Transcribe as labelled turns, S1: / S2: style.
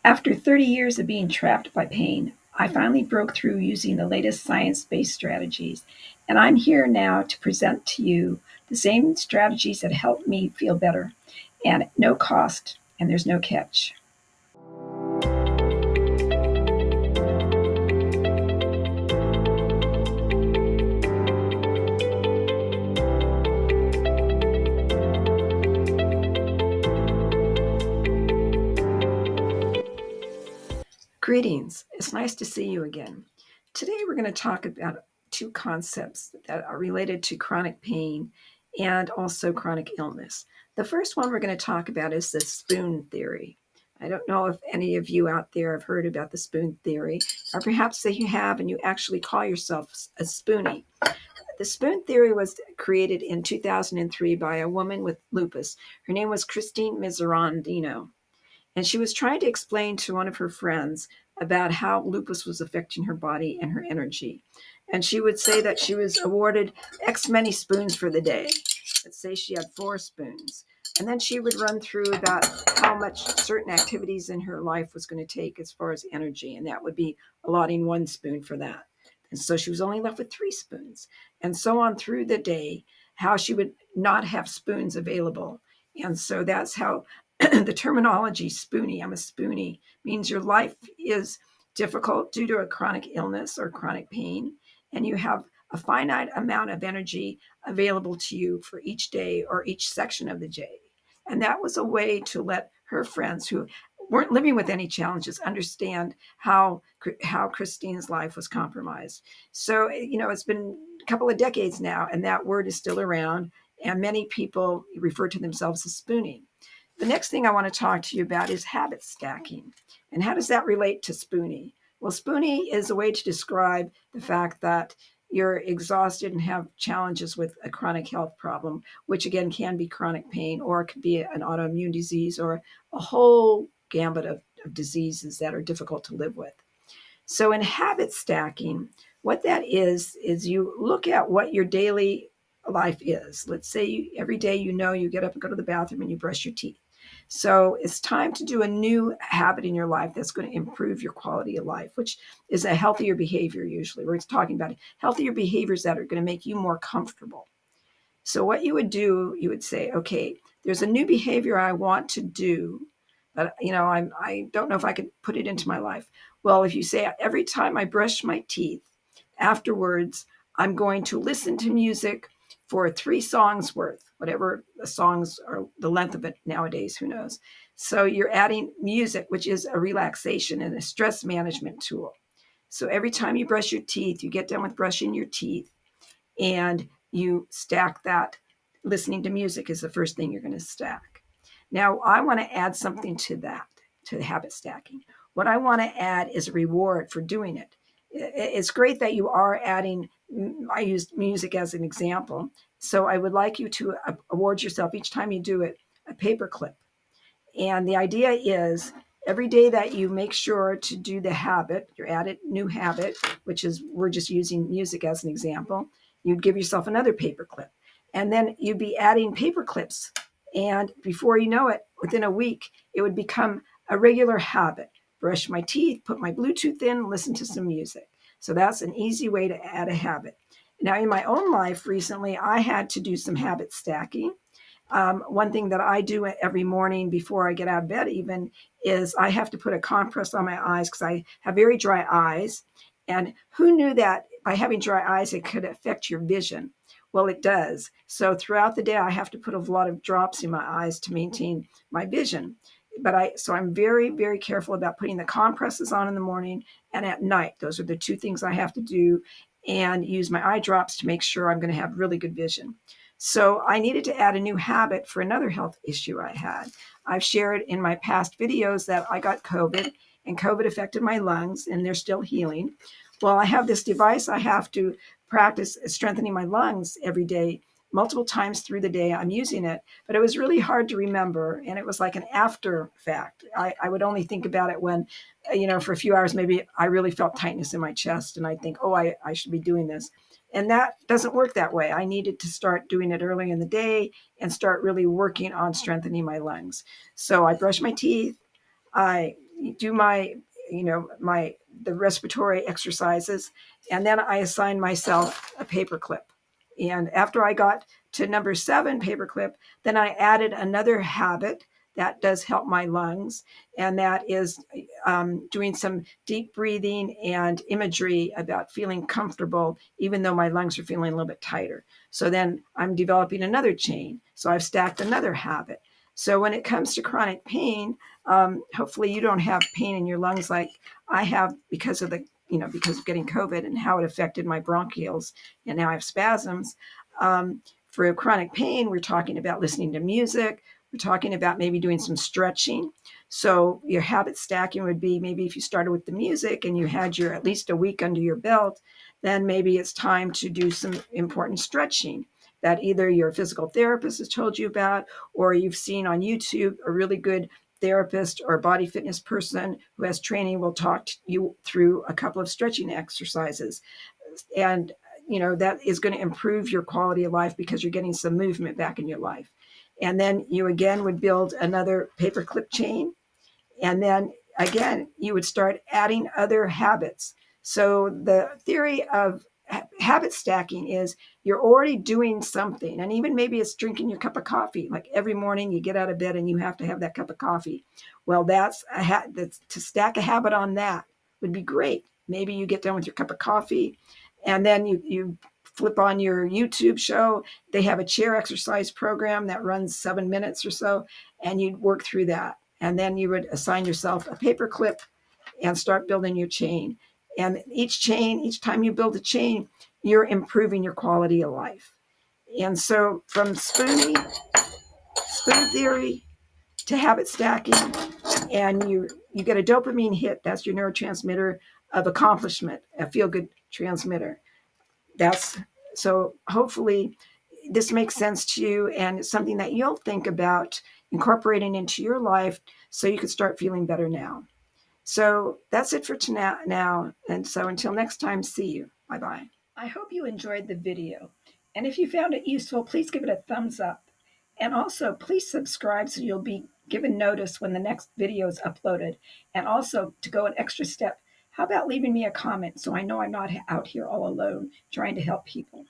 S1: After 30 years of being trapped by pain, I finally broke through using the latest science based strategies. And I'm here now to present to you the same strategies that helped me feel better and at no cost, and there's no catch. Greetings. It's nice to see you again. Today we're going to talk about two concepts that are related to chronic pain and also chronic illness. The first one we're going to talk about is the spoon theory. I don't know if any of you out there have heard about the spoon theory, or perhaps that you have and you actually call yourself a spoonie. The spoon theory was created in 2003 by a woman with lupus. Her name was Christine Miserandino. And she was trying to explain to one of her friends about how lupus was affecting her body and her energy. And she would say that she was awarded X many spoons for the day. Let's say she had 4 spoons. And then she would run through about how much certain activities in her life was going to take as far as energy. And that would be allotting 1 spoon for that. And so she was only left with 3 spoons. And so on through the day, how she would not have spoons available. And so that's how the terminology spoonie, I'm a spoonie, means your life is difficult due to a chronic illness or chronic pain, and you have a finite amount of energy available to you for each day or each section of the day. And that was a way to let her friends who weren't living with any challenges understand how Christine's life was compromised. So, it's been a couple of decades now, and that word is still around, and many people refer to themselves as spooning. The next thing I want to talk to you about is habit stacking. And how does that relate to spoonie? Well, spoonie is a way to describe the fact that you're exhausted and have challenges with a chronic health problem, which again can be chronic pain, or it could be an autoimmune disease, or a whole gambit of diseases that are difficult to live with. So in habit stacking, what that is you look at what your daily life is. Let's say every day you get up and go to the bathroom and you brush your teeth. So it's time to do a new habit in your life that's going to improve your quality of life, which is a healthier behavior usually. We're talking about healthier behaviors that are going to make you more comfortable. So what you would do, you would say, okay, there's a new behavior I want to do, but I don't know if I could put it into my life. Well, if you say every time I brush my teeth, afterwards, I'm going to listen to music for 3 songs worth, whatever the songs are, the length of it nowadays, who knows? So you're adding music, which is a relaxation and a stress management tool. So every time you brush your teeth, you get done with brushing your teeth, and you stack that. Listening to music is the first thing you're going to stack. Now, I want to add something to that, to the habit stacking. What I want to add is a reward for doing it. It's great that you are adding, I used music as an example. So I would like you to award yourself each time you do it a paper clip. And the idea is every day that you make sure to do the habit, your added new habit, which is we're just using music as an example, you'd give yourself another paper clip. And then you'd be adding paper clips. And before you know it, within a week, it would become a regular habit. Brush my teeth, put my Bluetooth in, listen to some music. So that's an easy way to add a habit. Now, in my own life recently, I had to do some habit stacking. One thing that I do every morning before I get out of bed even is I have to put a compress on my eyes because I have very dry eyes. And who knew that by having dry eyes, it could affect your vision? Well, it does. So throughout the day, I have to put a lot of drops in my eyes to maintain my vision. So I'm very, very careful about putting the compresses on in the morning and at night. Those are the 2 things I have to do, and use my eye drops to make sure I'm going to have really good vision. So I needed to add a new habit for another health issue I had. I've shared in my past videos that I got COVID, and COVID affected my lungs, and they're still healing. Well, I have this device I have to practice strengthening my lungs every day, multiple times through the day. I'm using it, but it was really hard to remember, and it was like an after fact. I would only think about it when, for a few hours, maybe I really felt tightness in my chest, and I think, oh, I should be doing this. And that doesn't work that way. I needed to start doing it early in the day and start really working on strengthening my lungs. So I brush my teeth. I do my, my the respiratory exercises, and then I assigned myself a paperclip. And after I got to number 7 paperclip, then I added another habit that does help my lungs, and that is doing some deep breathing and imagery about feeling comfortable, even though my lungs are feeling a little bit tighter. So then I'm developing another chain. So I've stacked another habit. So when it comes to chronic pain, hopefully you don't have pain in your lungs like I have because of because of getting COVID and how it affected my bronchioles, and now I have spasms. For chronic pain, we're talking about listening to music. We're talking about maybe doing some stretching. So your habit stacking would be maybe if you started with the music and you had your at least a week under your belt, then maybe it's time to do some important stretching that either your physical therapist has told you about, or you've seen on YouTube a really good therapist or body fitness person who has training will talk to you through a couple of stretching exercises. And that is going to improve your quality of life because you're getting some movement back in your life. And then you again would build another paperclip chain, and then again, you would start adding other habits. So the theory of habit stacking is you're already doing something. And even maybe it's drinking your cup of coffee. Like every morning you get out of bed and you have to have that cup of coffee. Well, that's to stack a habit on that would be great. Maybe you get done with your cup of coffee and then you flip on your YouTube show. They have a chair exercise program that runs 7 minutes or so, and you'd work through that, and then you would assign yourself a paper clip and start building your chain. And each time you build a chain, you're improving your quality of life. And so from spoon theory to habit stacking, and you get a dopamine hit. That's your neurotransmitter of accomplishment, a feel good transmitter. That's so hopefully this makes sense to you, and it's something that you'll think about incorporating into your life so you can start feeling better now. So that's it for tonight now. And so until next time, see you. Bye bye. I hope you enjoyed the video. And if you found it useful, please give it a thumbs up. And also, please subscribe so you'll be given notice when the next video is uploaded. And also, to go an extra step, how about leaving me a comment so I know I'm not out here all alone trying to help people?